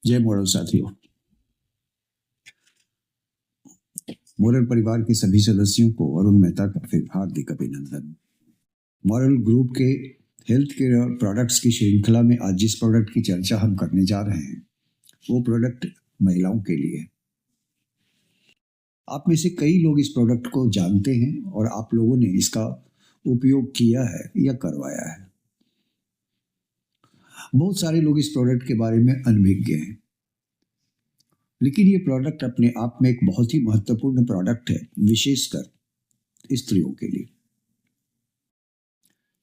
जय मोरल साथियों। मोरल परिवार के सभी सदस्यों को अरुण मेहता का फिर हार्दिक अभिनंदन। मोरल ग्रुप के हेल्थ केयर और प्रोडक्ट्स की श्रृंखला में आज जिस प्रोडक्ट की चर्चा हम करने जा रहे हैं वो प्रोडक्ट महिलाओं के लिए। आप में से कई लोग इस प्रोडक्ट को जानते हैं और आप लोगों ने इसका उपयोग किया है या करवाया है। बहुत सारे लोग इस प्रोडक्ट के बारे में अनभिज्ञ हैं, लेकिन ये प्रोडक्ट अपने आप में एक बहुत ही महत्वपूर्ण प्रोडक्ट है, विशेषकर स्त्रियों के लिए।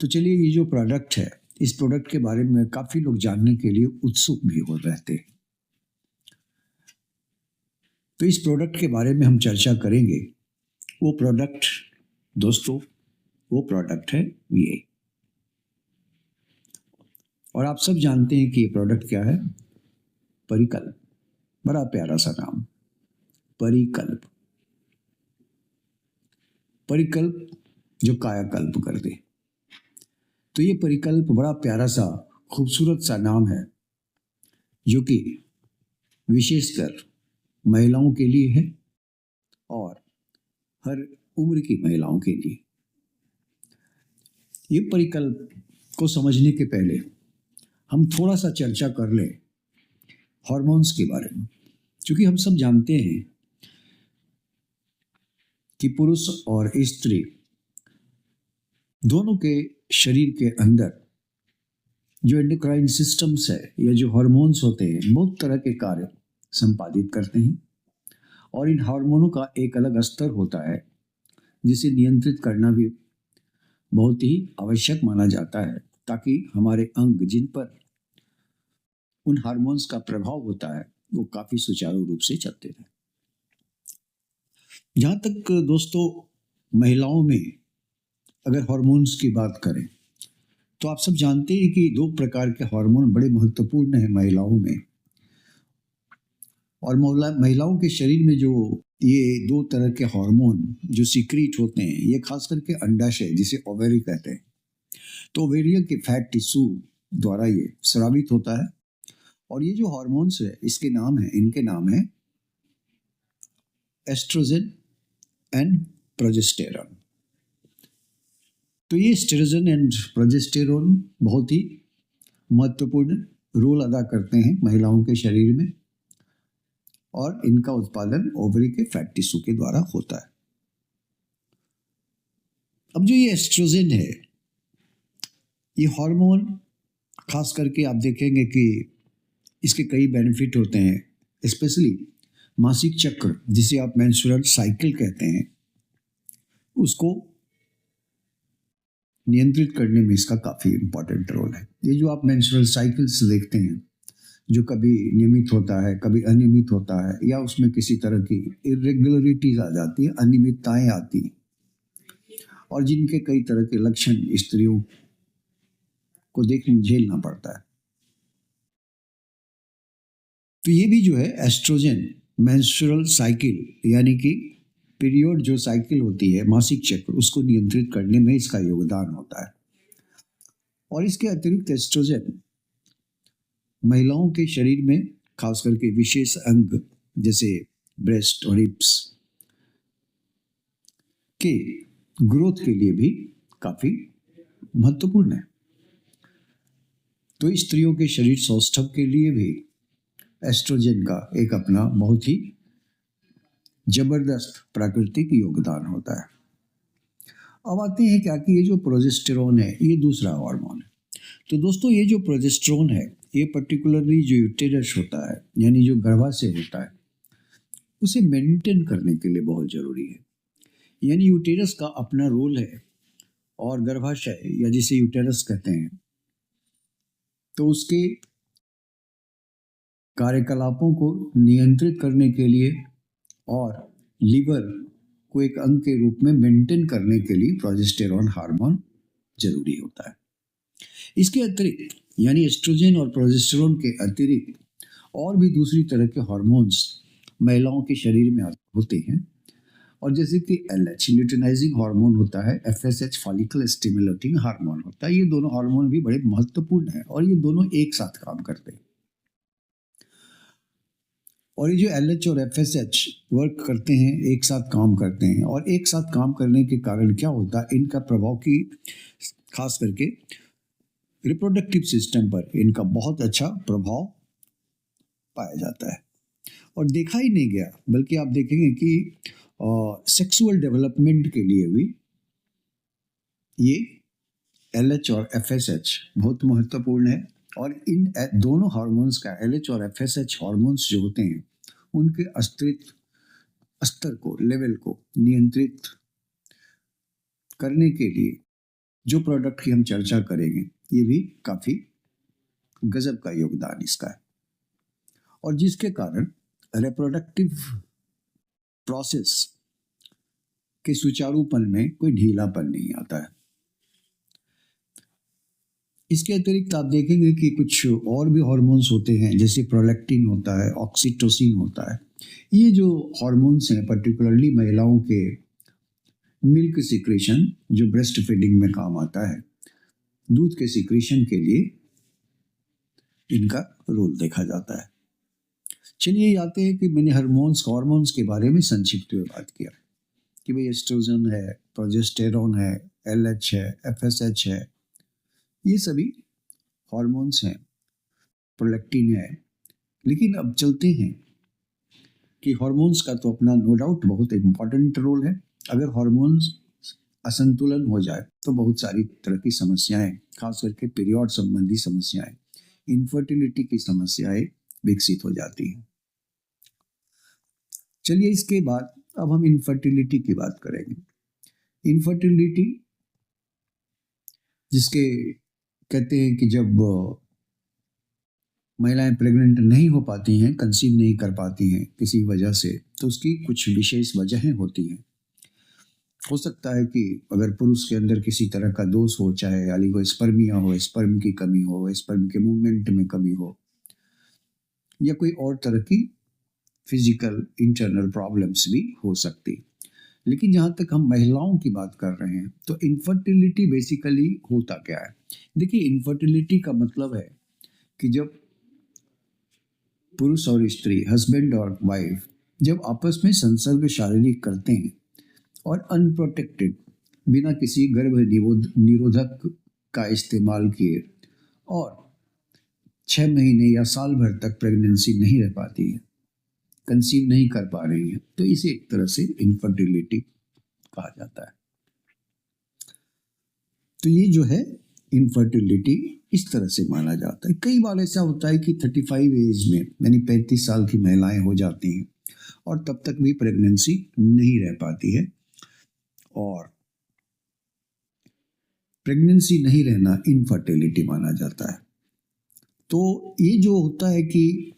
तो चलिए, ये जो प्रोडक्ट है, इस प्रोडक्ट के बारे में काफी लोग जानने के लिए उत्सुक भी हो रहते हैं। तो इस प्रोडक्ट के बारे में हम चर्चा करेंगे। वो प्रोडक्ट दोस्तों, वो प्रोडक्ट है ये। और आप सब जानते हैं कि ये प्रोडक्ट क्या है? परिकल्प। बड़ा प्यारा सा नाम, परिकल्प। परिकल्प जो कायाकल्प कर दे। तो ये परिकल्प बड़ा प्यारा सा खूबसूरत सा नाम है, जो कि विशेषकर महिलाओं के लिए है और हर उम्र की महिलाओं के लिए। ये परिकल्प को समझने के पहले हम थोड़ा सा चर्चा कर लें हार्मोन्स के बारे में, क्योंकि हम सब जानते हैं कि पुरुष और स्त्री दोनों के शरीर के अंदर जो एंडोक्राइन सिस्टम्स है या जो हार्मोन्स होते हैं, बहुत तरह के कार्य संपादित करते हैं। और इन हार्मोनों का एक अलग स्तर होता है जिसे नियंत्रित करना भी बहुत ही आवश्यक माना जाता है, ताकि हमारे अंग जिन पर उन हार्मोन्स का प्रभाव होता है वो काफी सुचारू रूप से चलते रहे। जहाँ तक दोस्तों महिलाओं में अगर हार्मोन्स की बात करें तो आप सब जानते हैं कि दो प्रकार के हार्मोन बड़े महत्वपूर्ण हैं महिलाओं में। और महिलाओं के शरीर में जो ये दो तरह के हार्मोन जो सीक्रेट होते हैं, ये खास करके अंडाशय जिसे ओवेरी कहते हैं, तो ओवेरियन के फैट टिश्यू द्वारा ये स्रावित होता है। और ये जो हार्मोन्स है, इनके नाम है एस्ट्रोजन एंड प्रोजेस्टेरोन। तो ये एस्ट्रोजन एंड प्रोजेस्टेरोन बहुत ही महत्वपूर्ण रोल अदा करते हैं महिलाओं के शरीर में, और इनका उत्पादन ओवरी के फैट टिश्यू के द्वारा होता है। अब जो ये एस्ट्रोजन है, ये हार्मोन खास करके आप देखेंगे कि इसके कई बेनिफिट होते हैं, स्पेशली मासिक चक्र जिसे आप मेंस्ट्रुअल साइकिल कहते हैं, उसको नियंत्रित करने में इसका काफी इंपॉर्टेंट रोल है। ये जो आप मेंस्ट्रुअल साइकिल्स देखते हैं, जो कभी नियमित होता है, कभी अनियमित होता है, या उसमें किसी तरह की इरेगुलरिटीज आ जाती है, अनियमितताएं आती हैं, और जिनके कई तरह के लक्षण स्त्रियों को देखने झेलना पड़ता है। तो ये भी जो है एस्ट्रोजन मेंस्ट्रुअल साइकिल यानी कि पीरियड जो साइकिल होती है, मासिक चक्र, उसको नियंत्रित करने में इसका योगदान होता है। और इसके अतिरिक्त एस्ट्रोजन महिलाओं के शरीर में खास करके विशेष अंग जैसे ब्रेस्ट और हिप्स के ग्रोथ के लिए भी काफी महत्वपूर्ण है। तो स्त्रियों के शरीर सौष्ठव के लिए भी एस्ट्रोजन का एक अपना बहुत ही जबरदस्त प्राकृतिक योगदान होता है। अब आते हैं क्या कि ये जो प्रोजेस्टेरोन है, ये दूसरा हार्मोन है। तो दोस्तों, ये जो प्रोजेस्टेरोन है, ये पर्टिकुलरली जो यूटेरस होता है, यानी जो गर्भाशय होता है, उसे मेंटेन करने के लिए बहुत जरूरी है। यानी यूटेरस का अपना रोल है, और गर्भाशय या जिसे यूटेरस कहते हैं, तो उसके कार्यकलापों को नियंत्रित करने के लिए और लीवर को एक अंग के रूप में मेंटेन करने के लिए प्रोजेस्टेरोन हार्मोन जरूरी होता है। इसके अतिरिक्त यानी एस्ट्रोजन और प्रोजेस्टेरोन के अतिरिक्त और भी दूसरी तरह के हार्मोन्स महिलाओं के शरीर में होते हैं, और जैसे कि LH ल्यूटेनाइजिंग हार्मोन होता है, FSH फॉलिकल स्टिमुलेटिंग हार्मोन होता है। ये दोनों हार्मोन भी बड़े महत्वपूर्ण हैं और ये दोनों एक साथ काम करते हैं। और ये जो LH और FSH वर्क करते हैं, एक साथ काम करते हैं, और एक साथ काम करने के कारण क्या होता है, इनका प्रभाव की खास करके रिप्रोडक्टिव सिस्टम पर इनका बहुत अच्छा प्रभाव पाया जाता है। और देखा ही नहीं गया, बल्कि आप देखेंगे कि सेक्सुअल डेवलपमेंट के लिए भी ये LH और FSH बहुत महत्वपूर्ण है। और इन दोनों हार्मोन्स का, LH और FSH हार्मोन्स जो होते हैं, उनके अस्तित्व स्तर को, लेवल को नियंत्रित करने के लिए जो प्रोडक्ट की हम चर्चा करेंगे, ये भी काफी गजब का योगदान इसका है, और जिसके कारण रिप्रोडक्टिव प्रोसेस के सुचारूपन में कोई ढीलापन नहीं आता है। इसके अतिरिक्त आप देखेंगे कि कुछ और भी हार्मोन्स होते हैं, जैसे प्रोलैक्टिन होता है, ऑक्सीटोसिन होता है। ये जो हार्मोन्स हैं, पर्टिकुलरली महिलाओं के मिल्क सिक्रेशन, जो ब्रेस्ट फीडिंग में काम आता है, दूध के सिक्रेशन के लिए इनका रोल देखा जाता है। चलिए आते हैं कि मैंने हार्मोन्स के बारे में संक्षिप्त में बात किया कि भाई एस्ट्रोजन है, प्रोजेस्टेरोन है, LH है, FSH है, ये सभी हार्मोन्स हैं, प्रोलैक्टिन है। लेकिन अब चलते हैं कि हार्मोन्स का तो अपना नो डाउट बहुत इम्पोर्टेंट रोल है। अगर हार्मोन्स असंतुलन हो जाए तो बहुत सारी तरह की समस्याएं, खास करके पीरियड संबंधी समस्याएं, इनफर्टिलिटी की समस्याएं विकसित हो जाती हैं। चलिए इसके बाद अब हम इनफर्टिलिटी की बात करेंगे। इनफर्टिलिटी जिसके कहते हैं कि जब महिलाएं प्रेग्नेंट नहीं हो पाती हैं, कंसीव नहीं कर पाती हैं किसी वजह से, तो उसकी कुछ विशेष वजहें होती हैं। हो सकता है कि अगर पुरुष के अंदर किसी तरह का दोष हो, चाहे ऑलिगोस्पर्मिया हो, स्पर्म की कमी हो, स्पर्म के मूवमेंट में कमी हो, या कोई और तरह की फिजिकल इंटरनल प्रॉब्लम्स भी हो सकती। लेकिन जहाँ तक हम महिलाओं की बात कर रहे हैं, तो इनफर्टिलिटी बेसिकली होता क्या है? देखिए, इनफर्टिलिटी का मतलब है कि जब पुरुष और स्त्री, हस्बैंड और वाइफ, जब आपस में संसर्ग शारीरिक करते हैं और अनप्रोटेक्टेड, बिना किसी गर्भ निरोधक का इस्तेमाल किए, और 6 महीने या साल भर तक प्रेगनेंसी नहीं रह पाती है, कंसीव नहीं कर पा रही हैं, तो इसे एक तरह से इनफर्टिलिटी कहा जाता है। तो ये जो है इनफर्टिलिटी इस तरह से माना जाता है। कई बार ऐसा होता है कि 35 एज में, यानी 35 साल की महिलाएं हो जाती हैं और तब तक भी प्रेगनेंसी नहीं रह पाती है, और प्रेगनेंसी नहीं रहना इनफर्टिलिटी माना जाता है। तो ये जो होता है कि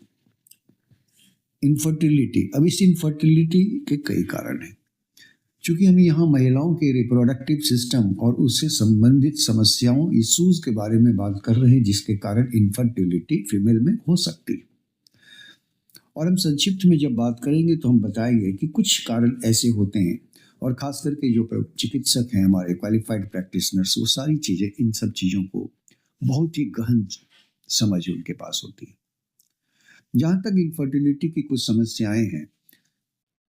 इनफर्टिलिटी, अब इस इनफर्टिलिटी के कई कारण हैं। चूंकि हम यहाँ महिलाओं के रिप्रोडक्टिव सिस्टम और उससे संबंधित समस्याओं, इश्यूज के बारे में बात कर रहे हैं, जिसके कारण इनफर्टिलिटी फीमेल में हो सकती है। और हम संक्षिप्त में जब बात करेंगे तो हम बताएंगे कि कुछ कारण ऐसे होते हैं, और खास करके जो चिकित्सक हैं हमारे क्वालिफाइड प्रैक्टिशनर्स, वो सारी चीज़ें, इन सब चीज़ों को बहुत ही गहन समझ उनके पास होती है। जहाँ तक इनफर्टिलिटी की कुछ समस्याएं हैं,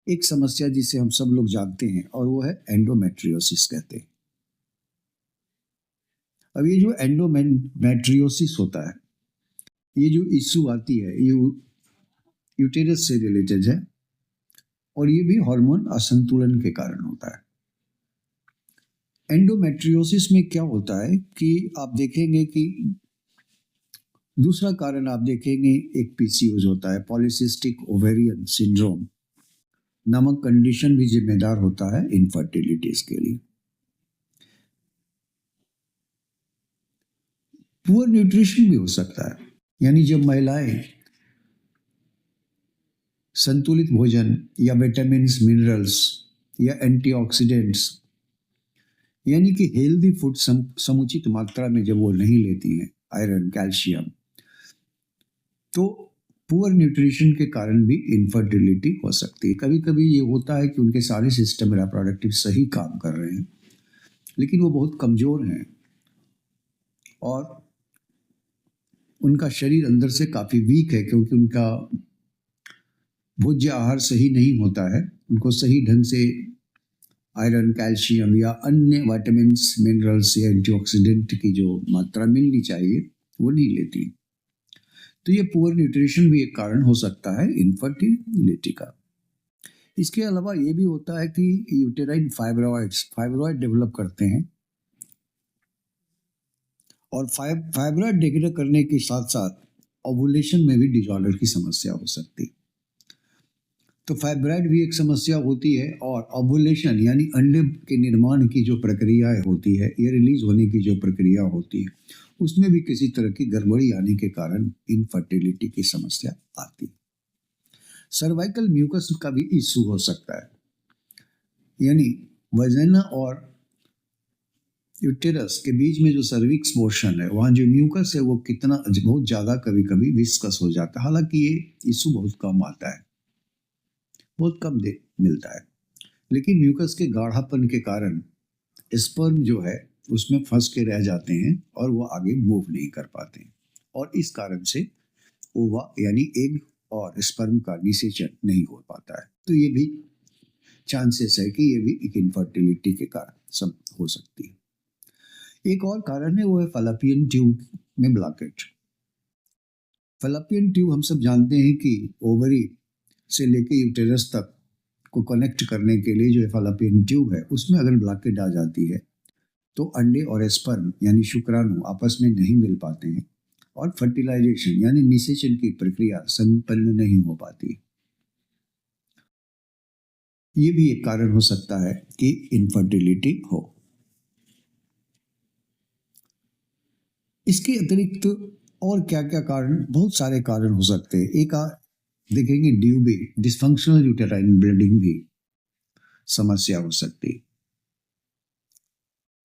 एक समस्या जिसे हम सब लोग जानते हैं, और वो है एंडोमेट्रियोसिस कहते हैं। अब ये जो एंडोमेट्रियोसिस होता है, ये जो इशू आती है, ये यूटेरस से रिलेटेड है, और ये भी हार्मोन असंतुलन के कारण होता है। एंडोमेट्रियोसिस में क्या होता है कि आप देखेंगे कि दूसरा कारण आप देखेंगे एक PCOS होता है, पॉलीसिस्टिक ओवेरियन सिंड्रोम नामक कंडीशन भी जिम्मेदार होता है इनफर्टिलिटीज के लिए। पुअर न्यूट्रिशन भी हो सकता है, यानी जब महिलाएं संतुलित भोजन या विटामिन्स, मिनरल्स या एंटीऑक्सीडेंट्स, यानी कि हेल्दी फूड समुचित मात्रा में जब वो नहीं लेती हैं, आयरन, कैल्शियम, तो पुअर न्यूट्रिशन के कारण भी इनफर्टिलिटी हो सकती है। कभी कभी ये होता है कि उनके सारे सिस्टम रिप्रोडक्टिव सही काम कर रहे हैं, लेकिन वो बहुत कमज़ोर हैं और उनका शरीर अंदर से काफ़ी वीक है, क्योंकि उनका भोज्य आहार सही नहीं होता है, उनको सही ढंग से आयरन, कैल्शियम या अन्य विटामिन्स, मिनरल्स या एंटीऑक्सीडेंट की जो मात्रा मिलनी चाहिए वो नहीं लेती। तो ये पुअर न्यूट्रिशन भी एक कारण हो सकता है इनफर्टिलिटी का। इसके अलावा ये भी होता है कि यूटेराइन फाइब्रॉइड डेवलप करते हैं, और फाइब्रॉइड डेवलप करने के साथ साथ ओवुलेशन में भी डिसऑर्डर की समस्या हो सकती है। तो फाइब्रॉइड भी एक समस्या होती है, और ओवुलेशन यानी अंडे के निर्माण की जो प्रक्रिया होती है या रिलीज होने की जो प्रक्रिया होती है, उसमें भी किसी तरह की गड़बड़ी आने के कारण इनफर्टिलिटी की समस्या आती है। सर्वाइकल म्यूकस का भी इशू हो सकता है, यानी वजाइना और यूटेरस के बीच में जो सर्विक्स पोर्शन है, वहाँ जो म्यूकस है वो कितना बहुत ज़्यादा कभी कभी विस्कस हो जाता है। हालांकि ये इशू बहुत कम आता है, बहुत कम मिलता है, लेकिन म्यूकस के गाढ़ापन के कारण स्पर्म जो है उसमें फंस के रह जाते हैं और वो आगे मूव नहीं कर पाते, और इस कारण से ओवा यानी एग और स्पर्म का निषेचन नहीं हो पाता है। तो ये भी चांसेस है कि ये भी एक इनफर्टिलिटी के कारण सब हो सकती है। एक और कारण है वो है फैलोपियन ट्यूब में ब्लॉकेज। फैलोपियन ट्यूब हम सब जानते हैं कि ओवरी से लेके यूटेरस तक को कनेक्ट करने के लिए जो फैलोपियन ट्यूब है उसमें अगर ब्लॉकेज आ जाती है तो अंडे और स्पर्म यानी शुक्राणु आपस में नहीं मिल पाते हैं, और फर्टिलाइजेशन यानी निषेचन की प्रक्रिया संपन्न नहीं हो पाती। ये भी एक कारण हो सकता है कि इनफर्टिलिटी हो। इसके अतिरिक्त और क्या क्या कारण, बहुत सारे कारण हो सकते हैं। एक देखेंगे ड्यूबे, डिस्फंक्शनल यूटेराइन ब्लीडिंग भी समस्या हो सकती है,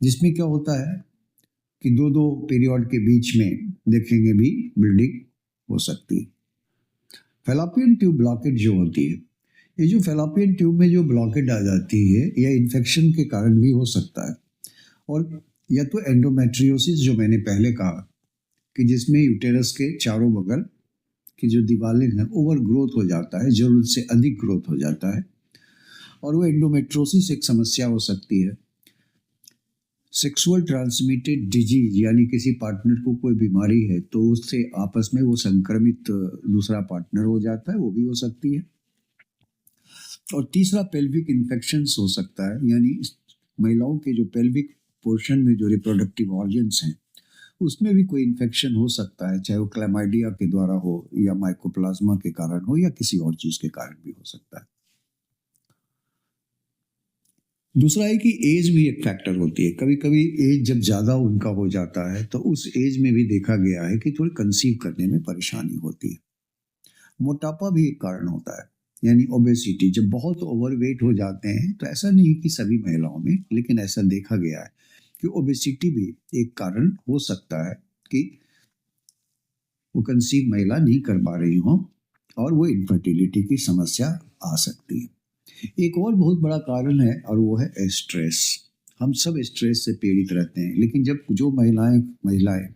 जिसमें क्या होता है कि दो पीरियड के बीच में देखेंगे भी ब्लीडिंग हो सकती है। फैलोपियन ट्यूब ब्लॉकेज जो होती है, ये जो फैलोपियन ट्यूब में जो ब्लॉकेज आ जाती है या इन्फेक्शन के कारण भी हो सकता है, और या तो एंडोमेट्रियोसिस जो मैंने पहले कहा कि जिसमें यूटेरस के चारों बगल की जो दीवारें हैं ओवर ग्रोथ हो जाता है, जरूरत से अधिक ग्रोथ हो जाता है, और वो एंडोमेट्रोसिस एक समस्या हो सकती है। सेक्सुअल ट्रांसमिटेड डिजीज यानी किसी पार्टनर को कोई बीमारी है तो उससे आपस में वो संक्रमित दूसरा पार्टनर हो जाता है, वो भी हो सकती है। और तीसरा पेल्विक इन्फेक्शंस हो सकता है, यानी महिलाओं के जो पेल्विक पोर्शन में जो रिप्रोडक्टिव ऑर्गन्स हैं उसमें भी कोई इन्फेक्शन हो सकता है, चाहे वो क्लैमाइडिया के द्वारा हो या माइकोप्लाज्मा के कारण हो या किसी और चीज के कारण भी हो सकता है। दूसरा है कि एज भी एक फैक्टर होती है। कभी कभी एज जब ज़्यादा उनका हो जाता है तो उस एज में भी देखा गया है कि थोड़ी कंसीव करने में परेशानी होती है। मोटापा भी एक कारण होता है, यानी ओबेसिटी। जब बहुत ओवरवेट हो जाते हैं, तो ऐसा नहीं कि सभी महिलाओं में, लेकिन ऐसा देखा गया है कि ओबेसिटी भी एक कारण हो सकता है कि वो कंसीव महिला नहीं कर पा रही हो और वो इनफर्टिलिटी की समस्या आ सकती है। एक और बहुत बड़ा कारण है और वो है स्ट्रेस। हम सब स्ट्रेस से पीड़ित रहते हैं, लेकिन जब जो महिलाएं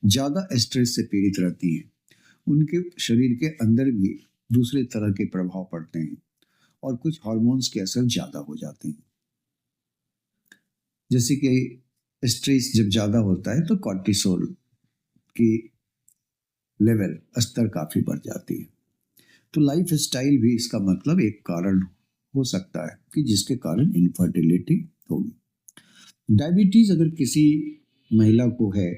ज़्यादा स्ट्रेस से पीड़ित रहती हैं, उनके शरीर के अंदर भी दूसरे तरह के प्रभाव पड़ते हैं और कुछ हार्मोन्स के असर ज़्यादा हो जाते हैं। जैसे कि स्ट्रेस जब ज़्यादा होता है तो कॉर्टिसोल की लेवल स्तर काफ़ी बढ़ जाती है। तो लाइफ स्टाइल भी इसका मतलब एक कारण हो सकता है कि जिसके कारण इनफर्टिलिटी होगी। डायबिटीज अगर किसी महिला को है,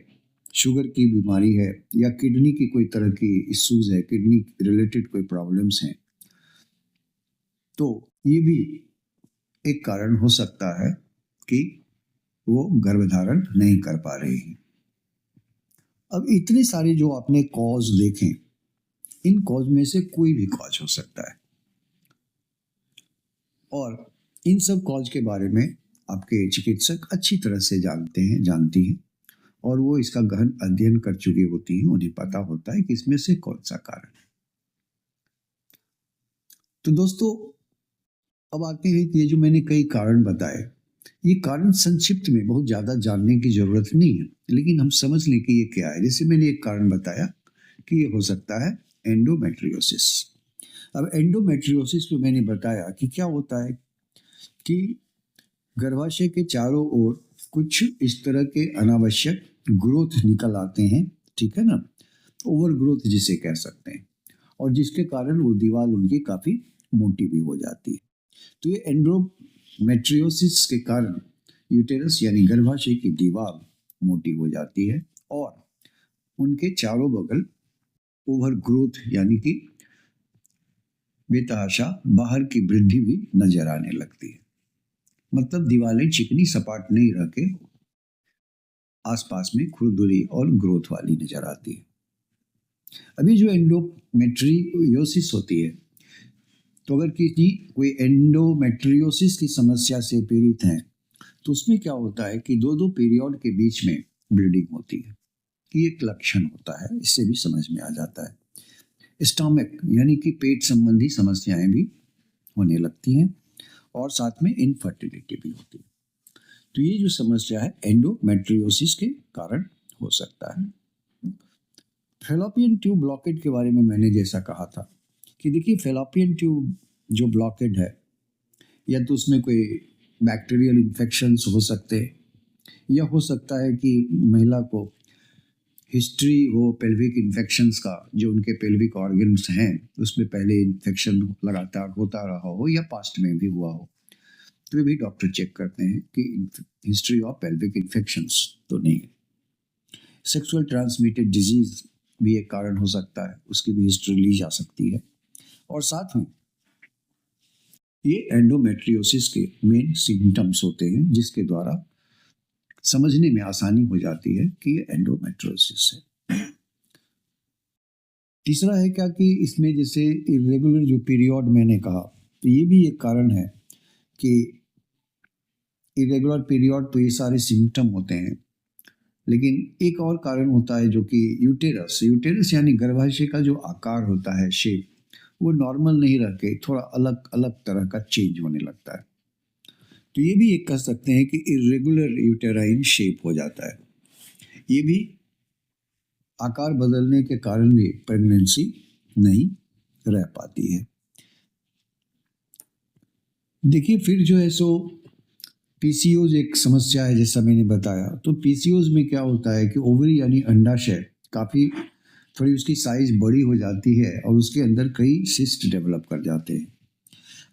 शुगर की बीमारी है या किडनी की कोई तरह की इश्यूज है, किडनी रिलेटेड कोई प्रॉब्लम्स हैं, तो ये भी एक कारण हो सकता है कि वो गर्भधारण नहीं कर पा रही है। अब इतने सारे जो आपने कॉज देखें, इन कॉज में से कोई भी कॉज हो सकता है, और इन सब कॉज के बारे में आपके चिकित्सक अच्छी तरह से जानती हैं, और वो इसका गहन अध्ययन कर चुकी होती हैं। उन्हें पता होता है कि इसमें से कौन सा कारण है। तो दोस्तों, अब आते हैं कि ये जो मैंने कई कारण बताए, ये कारण संक्षिप्त में बहुत ज़्यादा जानने की जरूरत नहीं है, लेकिन हम समझ लें कि ये क्या है। जैसे मैंने एक कारण बताया कि ये हो सकता है एंडोमेट्रियोसिस। अब एंडोमेट्रियोसिस में मैंने बताया कि क्या होता है कि गर्भाशय के चारों ओर कुछ इस तरह के अनावश्यक ग्रोथ निकल आते हैं, ठीक है ना, ओवर ग्रोथ जिसे कह सकते हैं, और जिसके कारण वो दीवार उनकी काफ़ी मोटी भी हो जाती है। तो ये एंडोमेट्रियोसिस के कारण यूटेरस यानी गर्भाशय की दीवार मोटी हो जाती है और उनके चारों बगल ओवर ग्रोथ यानी कि बेतहाशा बाहर की वृद्धि भी नजर आने लगती है। मतलब दीवारें चिकनी सपाट नहीं रह के आसपास में खुरदुरी और ग्रोथ वाली नजर आती है। अभी जो एंडोमेट्रियोसिस होती है, तो अगर किसी कोई एंडोमेट्रियोसिस की समस्या से पीड़ित हैं तो उसमें क्या होता है कि 2-2 पीरियड के बीच में ब्लीडिंग होती है, कि एक लक्षण होता है, इससे भी समझ में आ जाता है। स्टमक यानी कि पेट संबंधी समस्याएं भी होने लगती हैं और साथ में इनफर्टिलिटी भी होती है। तो ये जो समस्या है एंडोमेट्रियोसिस के कारण हो सकता है। फेलोपियन ट्यूब ब्लॉकेट के बारे में मैंने जैसा कहा था कि देखिए फेलोपियन ट्यूब जो ब्लॉकेट है, या तो उसमें कोई बैक्टीरियल इन्फेक्शंस हो सकते, या हो सकता है कि महिला को हिस्ट्री हो पेल्विक इन्फेक्शंस का, जो उनके पेल्विक ऑर्गन्स हैं उसमें पहले इन्फेक्शन लगातार होता रहा हो या पास्ट में भी हुआ हो, तो भी डॉक्टर चेक करते हैं कि हिस्ट्री ऑफ पेल्विक इन्फेक्शंस तो नहीं है। सेक्सुअल ट्रांसमिटेड डिजीज भी एक कारण हो सकता है, उसकी भी हिस्ट्री ली जा सकती है। और साथ में ये एंडोमेट्रियोसिस के मेन सिम्टम्स होते हैं जिसके द्वारा समझने में आसानी हो जाती है कि ये एंडोमेट्रियोसिस है। तीसरा है क्या कि इसमें जैसे इरेगुलर जो पीरियड मैंने कहा, तो ये भी एक कारण है कि इरेगुलर पीरियड तो ये सारे सिम्टम होते हैं, लेकिन एक और कारण होता है जो कि यूटेरस यानी गर्भाशय का जो आकार होता है, शेप, वो नॉर्मल नहीं रह के थोड़ा अलग अलग तरह का चेंज होने लगता है। तो ये भी एक कह सकते हैं कि इरेगुलर यूटेराइन शेप हो जाता है। ये भी आकार बदलने के कारण भी प्रेगनेंसी नहीं रह पाती है। देखिए फिर जो है सो पीसीओज एक समस्या है, जैसा मैंने बताया। तो पीसीओज में क्या होता है कि ओवरी यानी अंडाशय काफ़ी थोड़ी उसकी साइज बड़ी हो जाती है और उसके अंदर कई सिस्ट डेवलप कर जाते हैं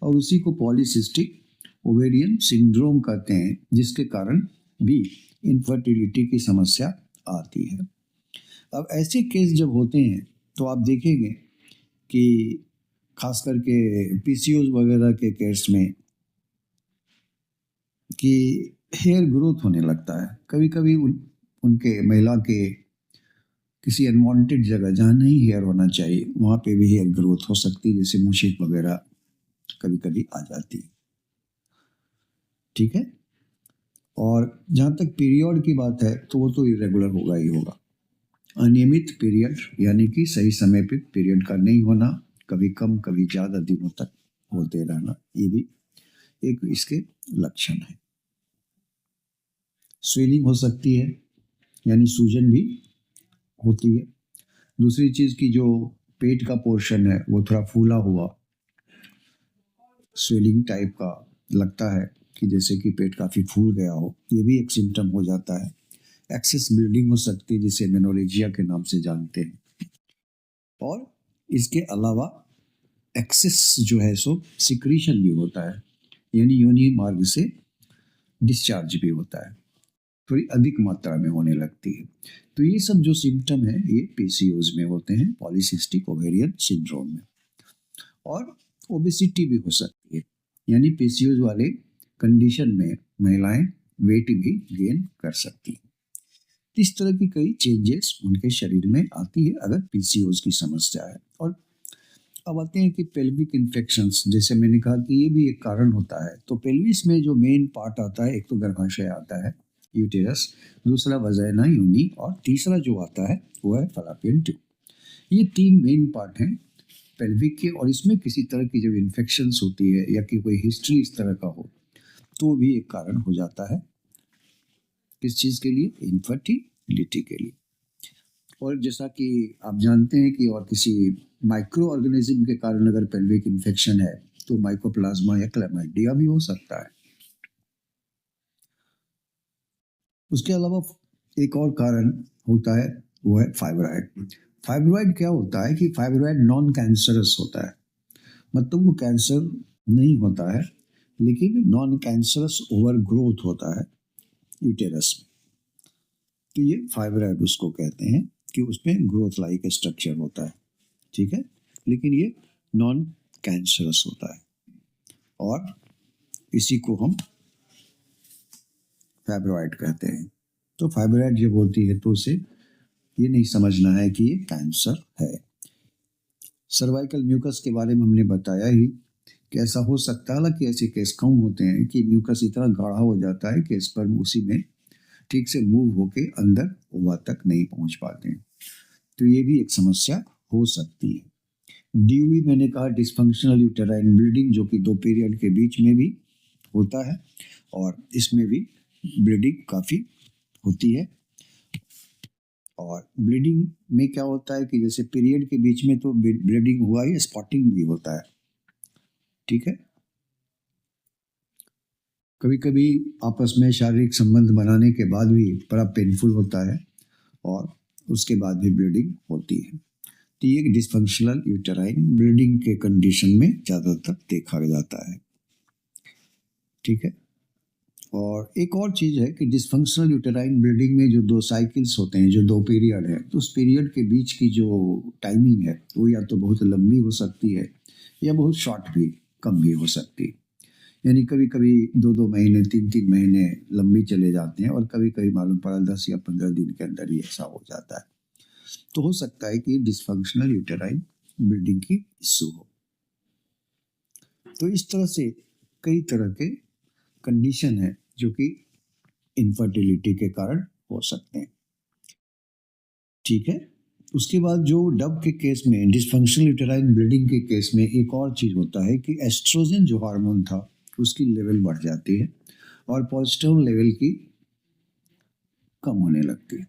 और उसी को पॉलीसिस्टिक ओवेरियन सिंड्रोम कहते हैं, जिसके कारण भी इनफर्टिलिटी की समस्या आती है। अब ऐसे केस जब होते हैं तो आप देखेंगे कि खास करके पीसीओज वगैरह के केस में कि हेयर ग्रोथ होने लगता है। कभी कभी उनके महिला के किसी अनवांटेड जगह जहाँ नहीं हेयर होना चाहिए वहाँ पे भी हेयर ग्रोथ हो सकती है, जैसे मुशेक वगैरह कभी कभी आ जाती है, ठीक है। और जहाँ तक पीरियड की बात है तो वो तो इरेगुलर होगा ही होगा। अनियमित पीरियड यानी कि सही समय पे पीरियड का नहीं होना, कभी कम कभी ज़्यादा दिनों तक होते रहना, ये भी एक इसके लक्षण है। स्वेलिंग हो सकती है यानी सूजन भी होती है। दूसरी चीज़ की जो पेट का पोर्शन है वो थोड़ा फूला हुआ स्वेलिंग टाइप का लगता है कि जैसे कि पेट काफ़ी फूल गया हो, ये भी एक सिम्टम हो जाता है। एक्सेस ब्लीडिंग हो सकती है जिसे मेनोरेजिया के नाम से जानते हैं। और इसके अलावा एक्सेस जो है सो सिक्रीशन भी होता है, यानी योनि मार्ग से डिस्चार्ज भी होता है, थोड़ी अधिक मात्रा में होने लगती है। तो ये सब जो सिम्टम है ये पीसीओज में होते हैं, पॉलीसिस्टिक ओवेरियन सिंड्रोम में। और ओबेसिटी भी हो सकती है, यानी पीसीओज वाले कंडीशन में महिलाएं वेट भी गेन कर सकती हैं। इस तरह की कई चेंजेस उनके शरीर में आती है अगर पीसीओज की समस्या है। और अब आते हैं कि पेल्विक इन्फेक्शंस, जैसे मैंने कहा कि ये भी एक कारण होता है। तो पेल्विस में जो मेन पार्ट आता है, एक तो गर्भाशय आता है यूटेरस, दूसरा वजाइना योनि, और तीसरा जो आता है वो है फैलोपियन ट्यूब। ये 3 मेन पार्ट हैं पेल्विक के, और इसमें किसी तरह की जब इन्फेक्शंस होती है या कि कोई हिस्ट्री इस तरह का हो तो भी एक कारण हो जाता है किस चीज़ के लिए, इनफर्टिलिटी के लिए। और जैसा कि आप जानते हैं कि और किसी माइक्रो ऑर्गेनिज्म के कारण अगर पेल्विक इन्फेक्शन है तो माइकोप्लाज्मा या क्लैमाइडिया भी हो सकता है। उसके अलावा एक और कारण होता है, वो है फाइब्रॉइड। फाइब्रॉइड क्या होता है कि फाइब्रॉइड नॉन कैंसरस होता है, मतलब वो कैंसर नहीं होता है, लेकिन नॉन कैंसरस ओवर ग्रोथ होता है यूटेरस में। तो ये फाइब्रॉइड उसको कहते हैं कि उसमें ग्रोथ लाइक स्ट्रक्चर होता है, ठीक है, लेकिन ये नॉन कैंसरस होता है और इसी को हम फाइब्रॉइड कहते हैं। तो फाइब्रॉइड जब होती है तो उसे ये नहीं समझना है कि ये कैंसर है। सर्वाइकल म्यूकस के बारे में हमने बताया ही कि ऐसा हो सकता है, हालांकि ऐसे केस कम होते हैं कि म्यूकस इतना गाढ़ा हो जाता है कि स्पर्म उसी में ठीक से मूव होके अंदर ओवा तक नहीं पहुंच पाते हैं। तो ये भी एक समस्या हो सकती है। डीयूवी मैंने कहा डिस्फंक्शनल यूटेराइन ब्लीडिंग, जो कि 2 पीरियड के बीच में भी होता है और इसमें भी ब्लीडिंग काफ़ी होती है। और ब्लीडिंग में क्या होता है कि जैसे पीरियड के बीच में तो ब्लीडिंग हुआ ही, स्पॉटिंग भी होता है, ठीक है। कभी कभी आपस में शारीरिक संबंध बनाने के बाद भी बड़ा पेनफुल होता है और उसके बाद भी ब्लीडिंग होती है। तो ये डिस्फंक्शनल यूटेराइन ब्लीडिंग के कंडीशन में ज़्यादातर देखा जाता है, ठीक है। और एक और चीज़ है कि डिस्फंक्शनल यूटेराइन ब्लीडिंग में जो 2 साइकिल्स होते हैं, जो 2 पीरियड है, तो उस पीरियड के बीच की जो टाइमिंग है वो या तो बहुत लंबी हो सकती है या बहुत शॉर्ट भी, कम भी हो सकती है। यानी कभी कभी 2-2 महीने 3-3 महीने लंबी चले जाते हैं और कभी कभी मालूम पड़ा 10 या 15 दिन के अंदर ही ऐसा हो जाता है। तो हो सकता है कि डिस्फंक्शनल यूटेराइन ब्लीडिंग की इश्यू हो। तो इस तरह से कई तरह के कंडीशन है जो कि इनफर्टिलिटी के कारण हो सकते हैं, ठीक है। उसके बाद जो डब के केस में, डिस्फंक्शनल यूटेराइन ब्लीडिंग के केस में एक और चीज होता है कि एस्ट्रोजन जो हार्मोन था उसकी लेवल बढ़ जाती है और प्रोजेस्टेरोन लेवल की कम होने लगती है।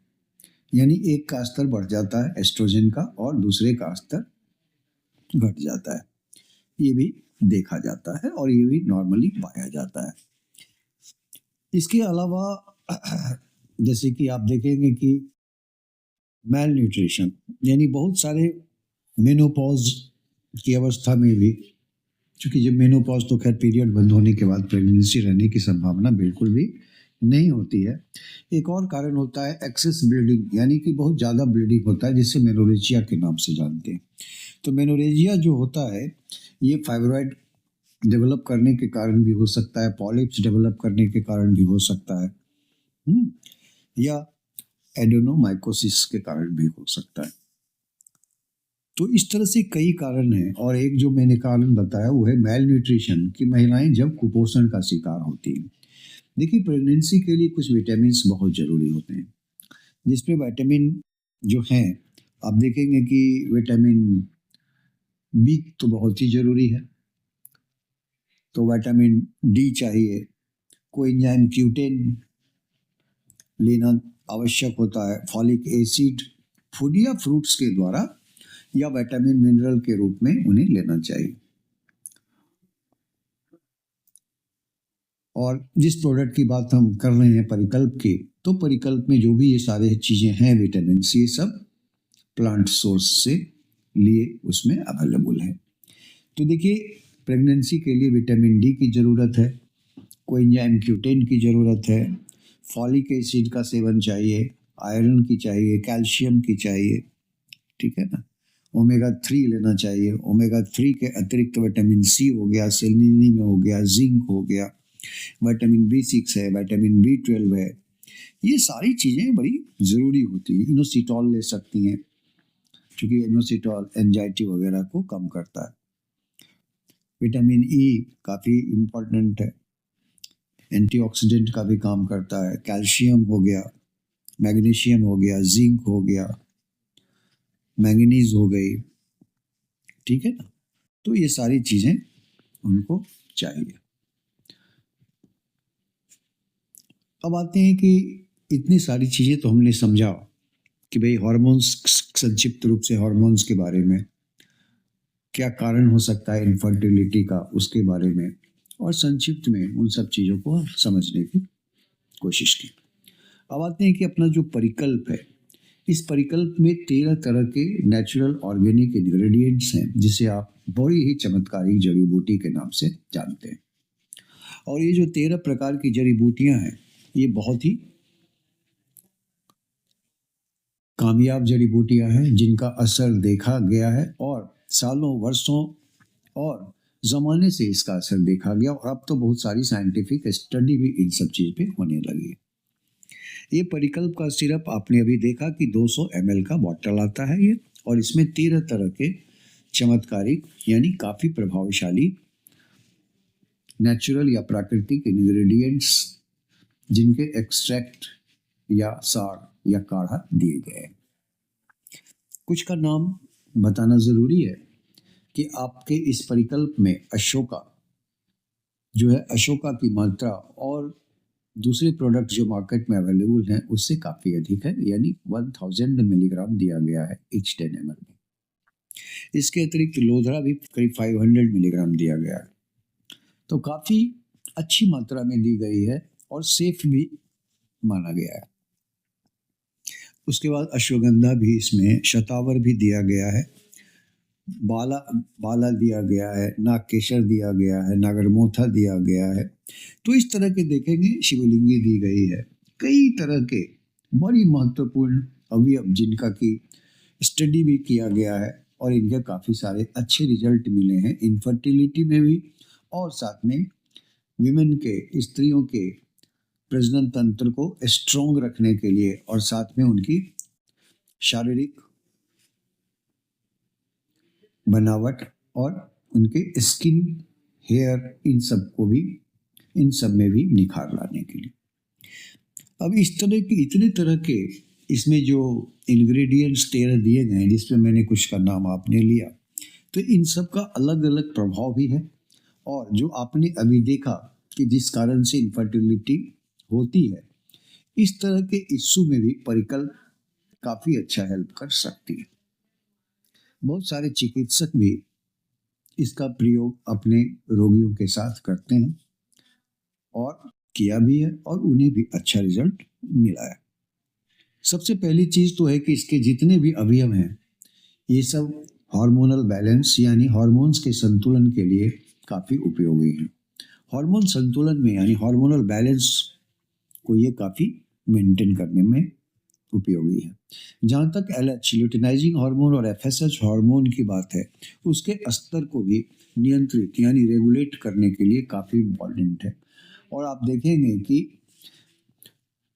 यानी एक का स्तर बढ़ जाता है एस्ट्रोजन का और दूसरे का स्तर घट जाता है। ये भी देखा जाता है और ये भी नॉर्मली पाया जाता है। इसके अलावा जैसे कि आप देखेंगे कि मेल न्यूट्रिशन, यानी बहुत सारे मेनोपॉज की अवस्था में भी, क्योंकि जब मेनोपॉज तो खैर पीरियड बंद होने के बाद प्रेगनेंसी रहने की संभावना बिल्कुल भी नहीं होती है। एक और कारण होता है एक्सेस ब्लीडिंग, यानी कि बहुत ज़्यादा ब्लीडिंग होता है जिसे मेनोरेजिया के नाम से जानते हैं। तो मेनोरेजिया जो होता है ये फाइब्रॉइड डेवलप करने के कारण भी हो सकता है, पॉलिप्स डेवलप करने के कारण भी हो सकता है, या एडेनोमाइकोसिस के कारण भी हो सकता है। तो इस तरह से कई कारण हैं और एक जो मैंने कारण बताया वो है मेल न्यूट्रिशन, की महिलाएं जब कुपोषण का शिकार होती हैं। देखिए प्रेगनेंसी के लिए कुछ विटामिन बहुत जरूरी होते हैं, जिसमें विटामिन जो हैं आप देखेंगे कि विटामिन बी तो बहुत ही जरूरी है, तो विटामिन डी चाहिए, कोएंजाइम क्यूटेन लेना आवश्यक होता है, फॉलिक एसिड फूड या फ्रूट्स के द्वारा या विटामिन मिनरल के रूप में उन्हें लेना चाहिए। और जिस प्रोडक्ट की बात हम कर रहे हैं परिकल्प की, तो परिकल्प में जो भी ये सारे चीजें हैं विटामिन ये सब प्लांट सोर्स से लिए उसमें अवेलेबल है। तो देखिए प्रेगनेंसी के लिए विटामिन डी की जरूरत है, कोएंजाइम क्यूटेन की जरूरत है, फॉलिक एसिड का सेवन चाहिए, आयरन की चाहिए, कैल्शियम की चाहिए, ठीक है ना। ओमेगा 3 लेना चाहिए, ओमेगा 3 के अतिरिक्त विटामिन सी हो गया, सेलेनियम हो गया, जिंक हो गया, विटामिन B6 है, विटामिन B12 है। ये सारी चीज़ें बड़ी ज़रूरी होती हैं। इनोसिटॉल ले सकती हैं क्योंकि इनोसिटॉल एंजाइटी वगैरह को कम करता है। विटामिन ई काफ़ी इम्पोर्टेंट है, एंटीऑक्सीडेंट का भी काम करता है। कैल्शियम हो गया, मैग्नीशियम हो गया, जिंक हो गया, मैंगनीज हो गई, ठीक है ना। तो ये सारी चीज़ें उनको चाहिए। अब आते हैं कि इतनी सारी चीज़ें तो हमने समझा कि भाई हार्मोन्स, संक्षिप्त रूप से हार्मोन्स के बारे में, क्या कारण हो सकता है इनफर्टिलिटी का उसके बारे में, और संक्षिप्त में उन सब चीज़ों को समझने की कोशिश की। अब आते हैं कि अपना जो परिकल्प है, इस परिकल्प में 13 तरह के नेचुरल ऑर्गेनिक इंग्रेडिएंट्स हैं, जिसे आप बड़ी ही चमत्कारिक जड़ी बूटी के नाम से जानते हैं। और ये जो 13 प्रकार की जड़ी बूटियां हैं, ये बहुत ही कामयाब जड़ी बूटियां हैं, जिनका असर देखा गया है और सालों वर्षों और ज़माने से इसका असर देखा गया, और अब तो बहुत सारी साइंटिफिक स्टडी भी इन सब चीज़ पे होने लगी है। ये परिकल्प का सिरप आपने अभी देखा कि 200 ml का बॉटल आता है ये, और इसमें 13 तरह के चमत्कारिक यानी काफ़ी प्रभावशाली नेचुरल या प्राकृतिक इंग्रेडिएंट्स, जिनके एक्सट्रैक्ट या सार या काढ़ा दिए गए हैं। कुछ का नाम बताना ज़रूरी है कि आपके इस परिकल्प में अशोका जो है, अशोका की मात्रा और दूसरे प्रोडक्ट जो मार्केट में अवेलेबल हैं उससे काफ़ी अधिक है, यानी 1000 मिलीग्राम दिया गया है each 10 ml में। इसके अतिरिक्त लोधरा भी करीब 500 मिलीग्राम दिया गया है, तो काफ़ी अच्छी मात्रा में दी गई है और सेफ भी माना गया है। उसके बाद अश्वगंधा भी, इसमें शतावर भी दिया गया है, बाला दिया गया है, नागकेशर दिया गया है, नागरमोथा दिया गया है। तो इस तरह के देखेंगे शिवलिंगी दी गई है, कई तरह के बड़ी महत्वपूर्ण अवयव जिनका कि स्टडी भी किया गया है और इनके काफ़ी सारे अच्छे रिजल्ट मिले हैं इनफर्टिलिटी में भी, और साथ में विमेन के, स्त्रियों के प्रजनन तंत्र को स्ट्रॉन्ग रखने के लिए, और साथ में उनकी शारीरिक बनावट और उनके स्किन, हेयर, इन सब में भी निखार लाने के लिए। अब इस तरह के इतने तरह के इसमें जो इंग्रेडिएंट्स 13 दिए गए हैं, जिसमें मैंने कुछ का नाम आपने लिया, तो इन सब का अलग अलग प्रभाव भी है। और जो आपने अभी देखा कि जिस कारण से इनफर्टिलिटी होती है, इस तरह के इश्यू में भी परिकल्प काफ़ी अच्छा हेल्प कर सकती है। बहुत सारे चिकित्सक भी इसका प्रयोग अपने रोगियों के साथ करते हैं और किया भी है, और उन्हें भी अच्छा रिजल्ट मिला है। सबसे पहली चीज़ तो है कि इसके जितने भी अवयव हैं, ये सब हार्मोनल बैलेंस यानी हार्मोन्स के संतुलन के लिए काफ़ी उपयोगी हैं। हार्मोन संतुलन में यानी हार्मोनल बैलेंस को ये काफ़ी मेंटेन करने में उपयोगी है। जहाँ तक LH ल्यूटिनाइजिंग हार्मोन और FSH हार्मोन की बात है, उसके स्तर को भी नियंत्रित यानी रेगुलेट करने के लिए काफ़ी इम्पॉर्टेंट है। और आप देखेंगे कि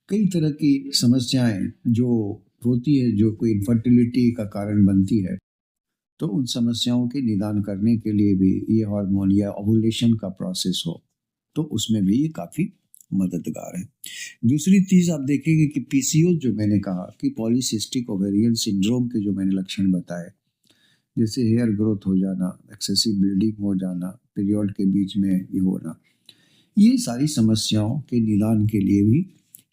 कई तरह की समस्याएं जो होती है, जो कोई इनफर्टिलिटी का कारण बनती है, तो उन समस्याओं के निदान करने के लिए भी ये हार्मोन या ओवुलेशन का प्रोसेस हो, तो उसमें भी ये काफ़ी मददगार है। दूसरी चीज़ आप देखेंगे कि PCOS जो मैंने कहा कि पॉलीसिस्टिक ओवेरियन सिंड्रोम के जो मैंने लक्षण बताए, जैसे हेयर ग्रोथ हो जाना, एक्सेसिव ब्लीडिंग हो जाना, पीरियड के बीच में ये होना, ये सारी समस्याओं के निदान के लिए भी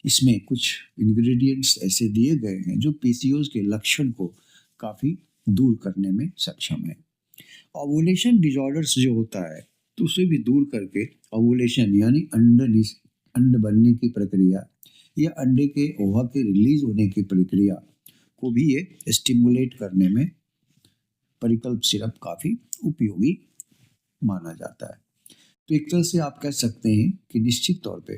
इसमें कुछ इंग्रेडिएंट्स ऐसे दिए गए हैं जो PCOS के लक्षण को काफ़ी दूर करने में सक्षम है। ओवुलेशन डिसऑर्डर्स जो होता है, तो उसे भी दूर करके ओवुलेशन यानी अंड बनने की प्रक्रिया या अंडे के ओवा के रिलीज होने की प्रक्रिया को भी ये स्टिमुलेट करने में परिकल्प सिरप काफ़ी उपयोगी माना जाता है। तो एक तरह से आप कह सकते हैं कि निश्चित तौर पे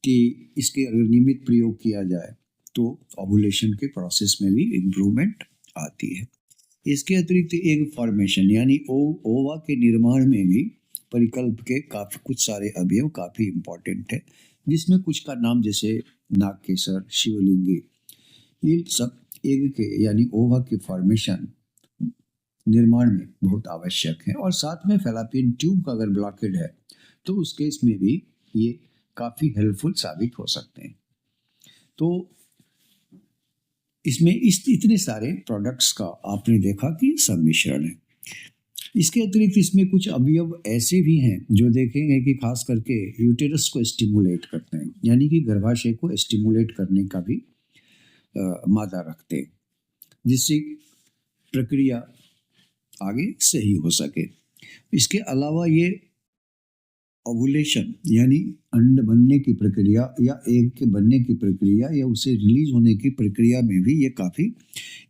कि इसके अगर नियमित प्रयोग किया जाए तो ओवुलेशन के प्रोसेस में भी इम्प्रूवमेंट आती है। इसके अतिरिक्त एग फॉर्मेशन यानी ओवा के निर्माण में भी परिकल्प के काफ़ी कुछ सारे अवयव काफ़ी इम्पॉर्टेंट है, जिसमें कुछ का नाम जैसे नागकेसर, शिवलिंगी, ये सब एग के यानी ओवा के फॉर्मेशन निर्माण में बहुत आवश्यक है। और साथ में फैलापियन ट्यूब का अगर ब्लॉकेड है तो उस केस में भी ये काफ़ी हेल्पफुल साबित हो सकते हैं। तो इसमें इतने सारे प्रोडक्ट्स का आपने देखा कि सम्मिश्रण है। इसके अतिरिक्त इसमें कुछ अवयव ऐसे भी हैं जो देखेंगे कि खास करके यूटेरस को स्टिमुलेट करते हैं, यानी कि गर्भाशय को स्टिमुलेट करने का भी मादा रखते हैं, जिससे प्रक्रिया आगे सही हो सके। इसके अलावा ये ओवुलेशन यानी अंड बनने की प्रक्रिया या एग के बनने की प्रक्रिया या उसे रिलीज होने की प्रक्रिया में भी ये काफ़ी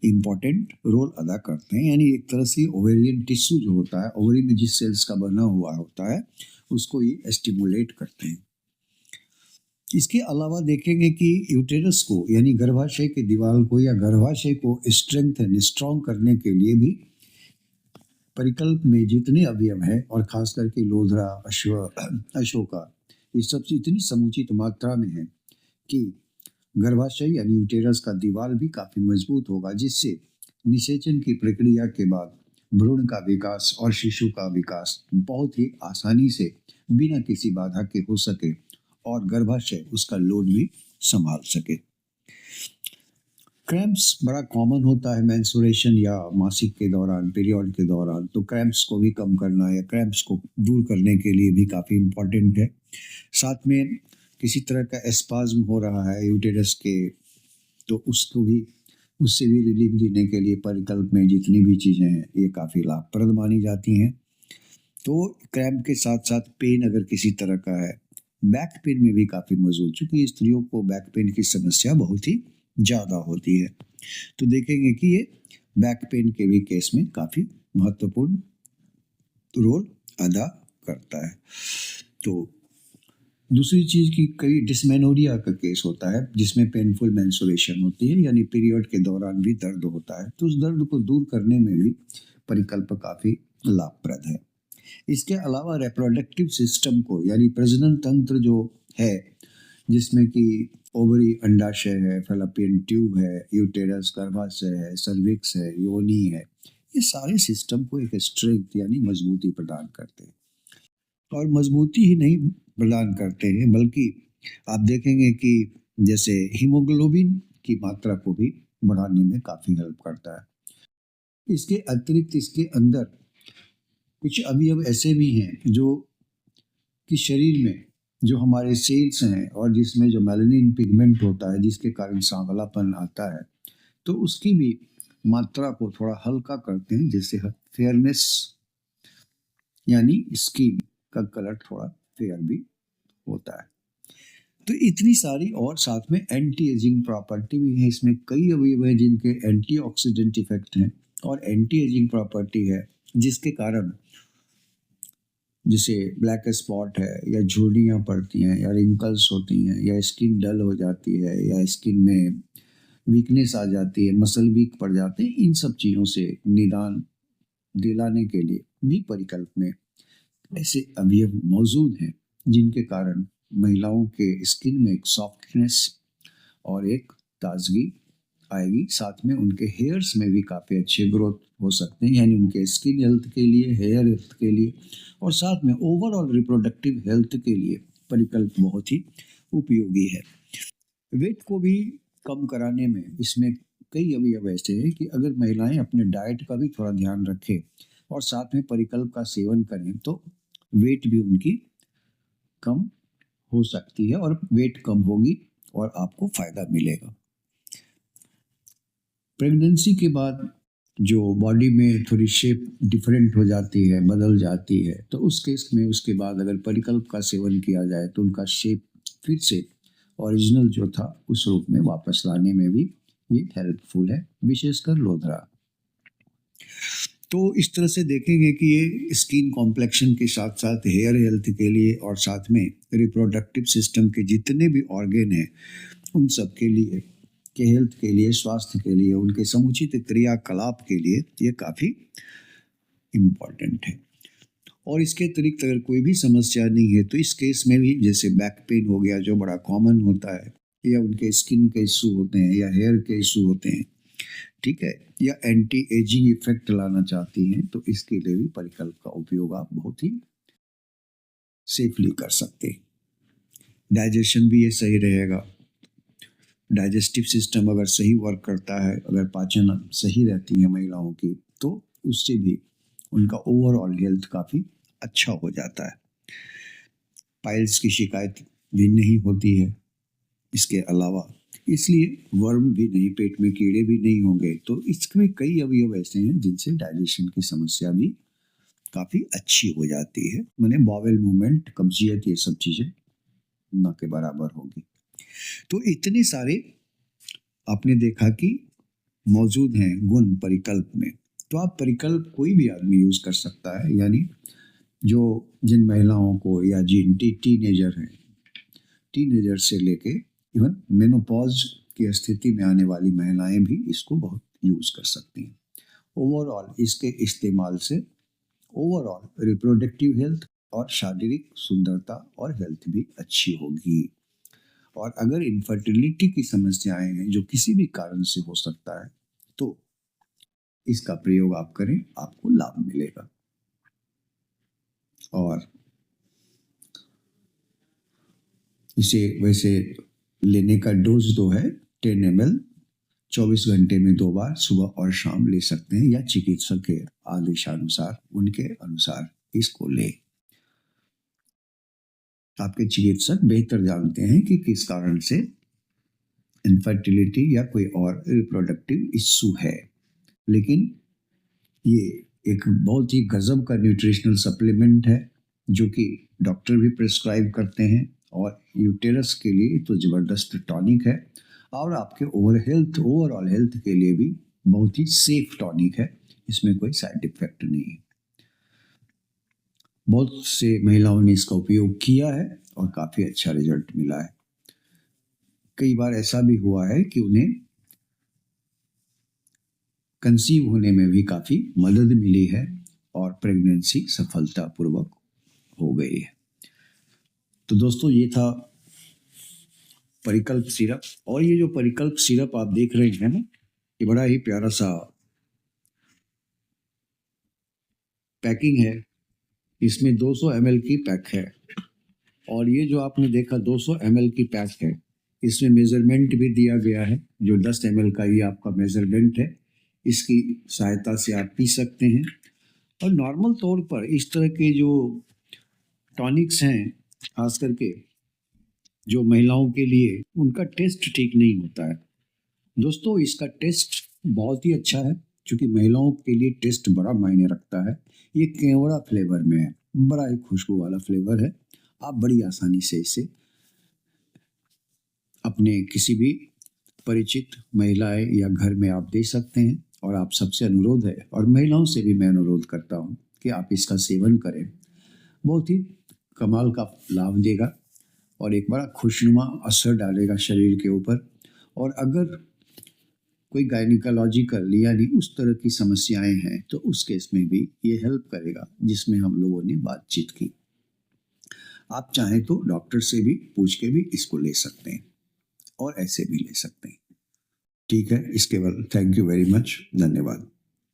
इम्पोर्टेंट रोल अदा करते हैं। यानी एक तरह से ओवेरियन टिश्यू जो होता है, ओवरी में जिस सेल्स का बना हुआ होता है, उसको ये स्टिमुलेट करते हैं। इसके अलावा देखेंगे कि यूटेरस को यानी गर्भाशय की दीवार को या गर्भाशय को स्ट्रेंथन स्ट्रॉन्ग करने के लिए भी परिकल्प में जितने अवयव हैं और खास करके लोधरा, अशोका, ये सब इतनी समुचित मात्रा में है कि गर्भाशय यानी यूटेरस का दीवार भी काफी मजबूत होगा, जिससे निषेचन की प्रक्रिया के बाद भ्रूण का विकास और शिशु का विकास बहुत ही आसानी से बिना किसी बाधा के हो सके और गर्भाशय उसका लोड भी संभाल सके। क्रैम्प्स बड़ा कॉमन होता है मेंस्ट्रुएशन या मासिक के दौरान, पीरियड के दौरान, तो क्रैम्प्स को भी कम करना या क्रैम्प्स को दूर करने के लिए भी काफ़ी इम्पोर्टेंट है। साथ में किसी तरह का एस्पाज्म हो रहा है यूटेरस के, तो उससे भी रिलीफ देने के लिए परिकल्प में जितनी भी चीज़ें हैं ये काफ़ी लाभप्रद मानी जाती हैं। तो क्रैम्प के साथ साथ पेन अगर किसी तरह का है, बैक पेन में भी काफ़ी मौजूद, चूँकि स्त्रियों को बैक पेन की समस्या बहुत ही ज़्यादा होती है, तो देखेंगे कि ये बैक पेन के भी केस में काफ़ी महत्वपूर्ण रोल अदा करता है। तो दूसरी चीज़ की कई डिस्मेनोरिया का केस होता है जिसमें पेनफुल मेंस्ट्रुएशन होती है, यानी पीरियड के दौरान भी दर्द होता है, तो उस दर्द को दूर करने में भी परिकल्प काफ़ी लाभप्रद है। इसके अलावा रिप्रोडक्टिव सिस्टम को यानी प्रजनन तंत्र जो है, जिसमें कि ओवरी, अंडाशय है, फैलोपियन ट्यूब है, यूटेरस, गर्भाशय है, सर्विक्स है, योनि है, ये सारे सिस्टम को एक स्ट्रेंथ यानी मजबूती प्रदान करते हैं। और मजबूती ही नहीं प्रदान करते हैं, बल्कि आप देखेंगे कि जैसे हीमोग्लोबिन की मात्रा को भी बढ़ाने में काफ़ी हेल्प करता है। इसके अतिरिक्त इसके अंदर कुछ अवयव ऐसे भी हैं जो कि शरीर में जो हमारे सेल्स हैं और जिसमें जो मेलानिन पिगमेंट होता है जिसके कारण सांवलापन आता है, तो उसकी भी मात्रा को थोड़ा हल्का करते हैं, जिससे फेयरनेस यानी स्किन का कलर थोड़ा फेयर भी होता है। तो इतनी सारी, और साथ में एंटी एजिंग प्रॉपर्टी भी है। इसमें कई अवयव हैं जिनके एंटीऑक्सीडेंट इफेक्ट हैं और एंटी एजिंग प्रॉपर्टी है, जिसके कारण जैसे ब्लैक स्पॉट है या झुर्रियाँ पड़ती हैं या रिंकल्स होती हैं या स्किन डल हो जाती है या स्किन में वीकनेस आ जाती है, मसल वीक पड़ जाते हैं, इन सब चीज़ों से निदान दिलाने के लिए भी परिकल्प में ऐसे अवयव मौजूद हैं जिनके कारण महिलाओं के स्किन में एक सॉफ्टनेस और एक ताजगी आएगी। साथ में उनके हेयर्स में भी काफ़ी अच्छे ग्रोथ हो सकते हैं, यानी उनके स्किन हेल्थ के लिए, हेयर हेल्थ के लिए और साथ में ओवरऑल रिप्रोडक्टिव हेल्थ के लिए परिकल्प बहुत ही उपयोगी है। वेट को भी कम कराने में इसमें कई अवयव ऐसे हैं कि अगर महिलाएं अपने डाइट का भी थोड़ा ध्यान रखें और साथ में परिकल्प का सेवन करें तो वेट भी उनकी कम हो सकती है और वेट कम होगी और आपको फायदा मिलेगा। प्रेगनेंसी के बाद जो बॉडी में थोड़ी शेप डिफरेंट हो जाती है, बदल जाती है, तो उस केस में उसके बाद अगर परिकल्प का सेवन किया जाए तो उनका शेप फिर से ओरिजिनल जो था उस रूप में वापस लाने में भी ये हेल्पफुल है, विशेषकर लोधरा। तो इस तरह से देखेंगे कि ये स्किन कॉम्प्लेक्शन के साथ साथ हेयर हेल्थ के लिए और साथ में रिप्रोडक्टिव सिस्टम के जितने भी ऑर्गेन हैं उन सब के लिए के हेल्थ के लिए, स्वास्थ्य के लिए, उनके समुचित क्रियाकलाप के लिए ये काफ़ी इम्पॉर्टेंट है। और इसके अतिरिक्त अगर कोई भी समस्या नहीं है तो इस केस में भी जैसे बैक पेन हो गया जो बड़ा कॉमन होता है, या उनके स्किन के इशू होते हैं या हेयर के इशू होते हैं, ठीक है, या एंटी एजिंग इफेक्ट लाना चाहती हैं, तो इसके लिए भी परिकल्प का उपयोग आप बहुत ही सेफली कर सकते हैं। डाइजेशन भी ये सही रहेगा। डाइजेस्टिव सिस्टम अगर सही वर्क करता है, अगर पाचन सही रहती है महिलाओं की, तो उससे भी उनका ओवरऑल हेल्थ काफ़ी अच्छा हो जाता है। पाइल्स की शिकायत भी नहीं होती है। इसके अलावा इसलिए वर्म भी नहीं, पेट में कीड़े भी नहीं होंगे, तो इसमें कई अवयव ऐसे हैं जिनसे डाइजेशन की समस्या भी काफ़ी अच्छी हो जाती है। माने बावेल मूवमेंट, कब्जियत, ये सब चीज़ें न के बराबर होगी। तो इतने सारे आपने देखा कि मौजूद हैं गुण परिकल्प में। तो आप परिकल्प कोई भी आदमी यूज कर सकता है, यानी जो जिन महिलाओं को या जिन टीनेजर हैं, टीनेजर से लेके इवन मेनोपॉज की स्थिति में आने वाली महिलाएं भी इसको बहुत यूज कर सकती हैं। ओवरऑल इसके इस्तेमाल से ओवरऑल रिप्रोडक्टिव हेल्थ और शारीरिक सुंदरता और हेल्थ भी अच्छी होगी। और अगर इनफर्टिलिटी की समस्याएं हैं जो किसी भी कारण से हो सकता है, तो इसका प्रयोग आप करें, आपको लाभ मिलेगा। और इसे वैसे लेने का डोज तो है 10 ml 24 घंटे में 2 बार, सुबह और शाम ले सकते हैं, या चिकित्सक के आदेशानुसार उनके अनुसार इसको ले। आपके चिकित्सक बेहतर जानते हैं कि किस कारण से इनफर्टिलिटी या कोई और रिप्रोडक्टिव इश्यू है, लेकिन ये एक बहुत ही गजब का न्यूट्रिशनल सप्लीमेंट है जो कि डॉक्टर भी प्रिस्क्राइब करते हैं, और यूटेरस के लिए तो ज़बरदस्त टॉनिक है, और आपके ओवरऑल हेल्थ के लिए भी बहुत ही सेफ टॉनिक है। इसमें कोई साइड इफेक्ट नहीं है। बहुत से महिलाओं ने इसका उपयोग किया है और काफ़ी अच्छा रिजल्ट मिला है। कई बार ऐसा भी हुआ है कि उन्हें कंसीव होने में भी काफ़ी मदद मिली है और प्रेगनेंसी सफलतापूर्वक हो गई है। तो दोस्तों, ये था परिकल्प सिरप। और ये जो परिकल्प सिरप आप देख रहे हैं ना, ये बड़ा ही प्यारा सा पैकिंग है। इसमें 200 ml की पैक है, और ये जो आपने देखा 200 ml की पैक है, इसमें मेजरमेंट भी दिया गया है। जो 10 ml का ये आपका मेजरमेंट है, इसकी सहायता से आप पी सकते हैं। और नॉर्मल तौर पर इस तरह के जो टॉनिक्स हैं, खास करके जो महिलाओं के लिए, उनका टेस्ट ठीक नहीं होता है। दोस्तों, इसका टेस्ट बहुत ही अच्छा है, क्योंकि महिलाओं के लिए टेस्ट बड़ा मायने रखता है। ये केवड़ा फ्लेवर में है, बड़ा ही खुशबू वाला फ्लेवर है। आप बड़ी आसानी से इसे अपने किसी भी परिचित महिलाएं या घर में आप दे सकते हैं। और आप सबसे अनुरोध है, और महिलाओं से भी मैं अनुरोध करता हूं कि आप इसका सेवन करें। बहुत ही कमाल का लाभ देगा और एक बड़ा खुशनुमा असर डालेगा शरीर के ऊपर। और अगर कोई गायनिकोलॉजिकल यानी उस तरह की समस्याएं हैं, तो उस केस में भी ये हेल्प करेगा, जिसमें हम लोगों ने बातचीत की। आप चाहें तो डॉक्टर से भी पूछ के भी इसको ले सकते हैं, और ऐसे भी ले सकते हैं। ठीक है, इसके बाद थैंक यू वेरी मच, धन्यवाद।